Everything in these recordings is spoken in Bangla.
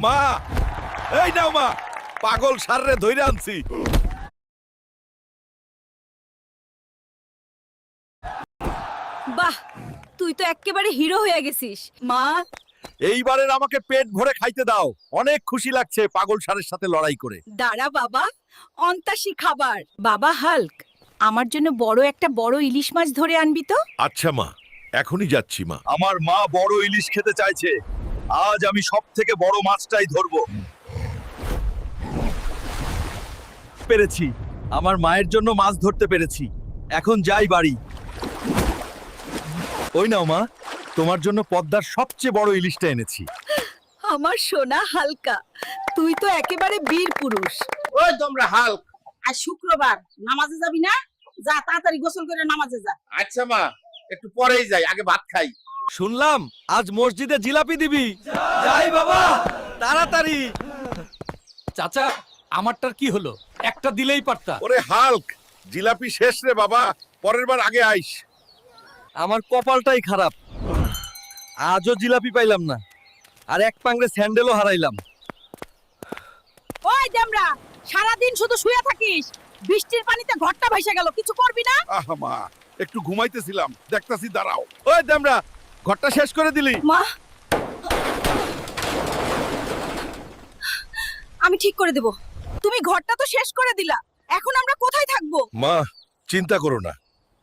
মা, এই নাও মা, পাগল সাররে ধইরা আনছি। বাহ, তুই তো একেবারে হিরো হয়ে গেছিস। মা, এইবারের আমাকে পেট ভরে খাইতে দাও। অনেক খুশি লাগছে পাগল সারের সাথে লড়াই করে। দাঁড়া বাবা, অন্তাসী খাবার। বাবা হাল্ক, আমার জন্য বড় ইলিশ মাছ ধরে আনবি তো। আচ্ছা মা, এখনই যাচ্ছি মা। আমার মা বড় ইলিশ খেতে চাইছে। আজ আমি সব থেকে বড় মাছটাই ধরবো। পেরেছি, আমার মায়ের জন্য মাছ ধরতে পেরেছি। এখন যাই বাড়ি। ওই নাও মা, তোমার জন্য পদ্মার সবচেয়ে বড় ইলিশটা এনেছি। আমার সোনা হালকা, তুই তো একেবারে বীর পুরুষ। ওই তোমরা হাল্ক, আজ শুক্রবার নামাজে যাবি না? যা তাড়াতাড়ি গোসল করে নামাজে যা। আচ্ছা মা, একটু পরেই যাই, আগে ভাত খাই। শুনলাম আজ মসজিদে জিলাপি দিবি। যাই বাবা, তাড়াতাড়ি। চাচা, আমারটার কি হলো? একটা দিলেই পারতা। ওরে হাল্ক, জিলাপি শেষ রে বাবা, পরের বার আগে আইস। আমার কপালটাই খারাপ, আজও জিলাপি পাইলাম না, আর এক পাংড়ে স্যান্ডেলও হারাইলাম। ওই দেমরা, সারাদিন শুধু শুয়ে থাকিস। বৃষ্টির পানিতে ঘরটা ভাইসা গেল, কিছু করবি না? আহা মা, একটু ঘুমাইতেছিলাম, দেখতাছি, দাঁড়াও। ওই দেমরা, ঘরটা শেষ করে দিলি? মা, আমি ঠিক করে দেব। তুমি ঘরটা তো শেষ করে দিলা, এখন আমরা কোথায় থাকবো? মা, চিন্তা করো না।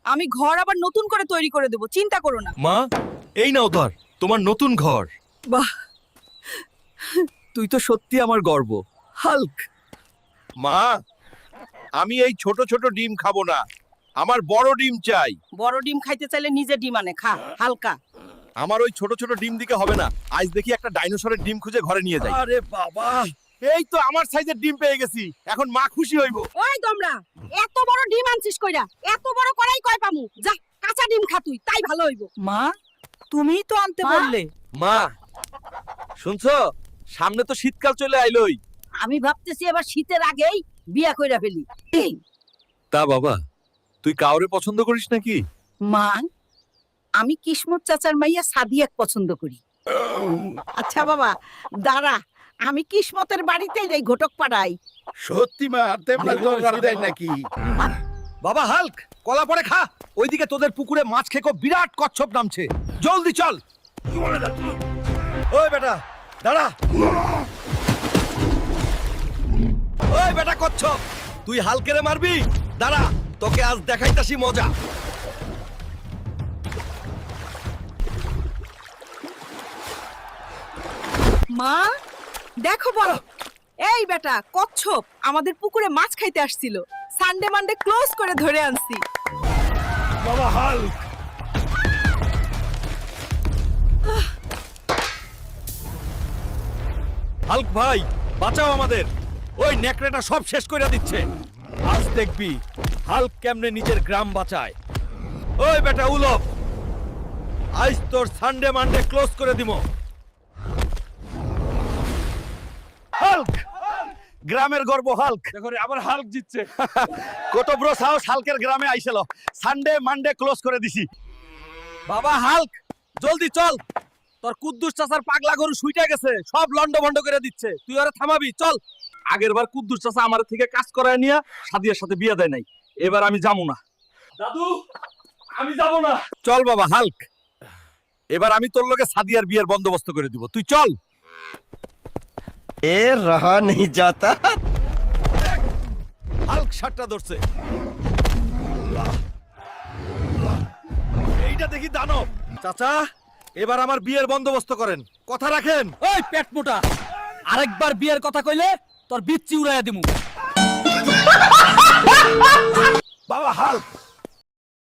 আমি ঘর আবার নতুন করে তৈরি করে দেব, চিন্তা করো না। মা, এই নাও ধর, তোমার নতুন ঘর। বাহ, তুই তো সত্যি আমার গর্ব, হাল্ক। মা, আমি এই ছোট ছোট ডিম খাবো না, আমার বড় ডিম চাই। বড় ডিম খাইতে চাইলে নিজে ডিম আনে খা, হালকা। আমার ওই ছোট ছোট ডিম দিকে হবে না। আজ দেখি একটা ডাইনোসরের ডিম খুঁজে ঘরে নিয়ে যাই। আরে বাবা, এই তো আমার সাইজের ডিম পেয়ে গেছি, এখন মা খুশি হইব। ওই তোমরা, এত বড় ডিম আনছিস কইরা? এত বড় করাই কয় পামু? যা, কাঁচা ডিম খা তুই, তাই ভালো হইব। মা, তুমিই তো আনতে মা? বললে। মা, শুনছো, সামনে তো শীতকাল চলে আইলোই। আমি ভাবতেছি এবার শীতের আগেই বিয়া কইরা ফেলি। তা বাবা, তুই কাউরে পছন্দ করিস নাকি? মা, আমি কিসমত চাচার মাইয়া সাদিয়াক পছন্দ করি। আচ্ছা বাবা, দাঁড়া, আমি কিসমতের বাড়িতেই যাই, ঘটক পাড়াই। সত্যি মা, তেমন দরকার দেয় নাকি? বাবা হাল্ক, কলা পরে খা। ওইদিকে তোদের পুকুরে মাছ খেকো বিরাট কচ্ছপ নামছে, জলদি চল। ওই বেটা, দাঁড়া। ওই বেটা কচ্ছপ, তুই হালকেরে মারবি? দাঁড়া, তোকে আজ দেখাইতাছি মজা। মা, দেখো বড়, এই বেটা কচ্ছপ আমাদের পুকুরে মাছ খাইতে আসছিল। সানডে মানডে ক্লোজ করে ধরে আনছি। বাবা হাল্ক, হাল্ক ভাই, বাঁচাও আমাদের। ওই নেকড়েটা সব শেষ করে দিচ্ছে। আজ দেখবি হাল্ক কেমনে নিজের গ্রাম বাঁচায়। ওই বেটা উলফ, আজ তোর সানডে মানডে ক্লোজ করে দিমো। হাল্ক, গ্রামের গর্ব হাল্ক। দেখো রে, আবার হাল্ক জিতছে। কত ব্রো সাহস হাল্কের গ্রামে আইছিল। সানডে মানডে ক্লোজ করে দিছি। বাবা হাল্ক, জলদি চল, তোর কুদ্দুস চাচার পাগলা গরু শুইটা গেছে, সব লন্ড ভন্ড করে দিচ্ছে। তুই ওরা থামাবি, চল। আগের বার কুদ্দুস চাচা আমার থেকে কাজ করায় নিয়া সাদিয়ার সাথে বিয়ে দেয় নাই, এবার আমি যাবো না। দাদু, আমি যাব না। চল বাবা হাল্ক, এবার আমি তোর লগে সাদিয়ার বিয়ের বন্দোবস্ত করে দিব, তুই চল। ए रहा नहीं जाता। হাল্ক শাটটা ধরছে। এইটা দেখি দানব। চাচা, এবার আমার বিয়ের বন্দোবস্ত করেন, কথা রাখেন। ওই পেট মোটা, আরেকবার বিয়ের কথা কইলে তোর বিচ্ছি উড়াইয়া দিমু। বাবা হাল্ক,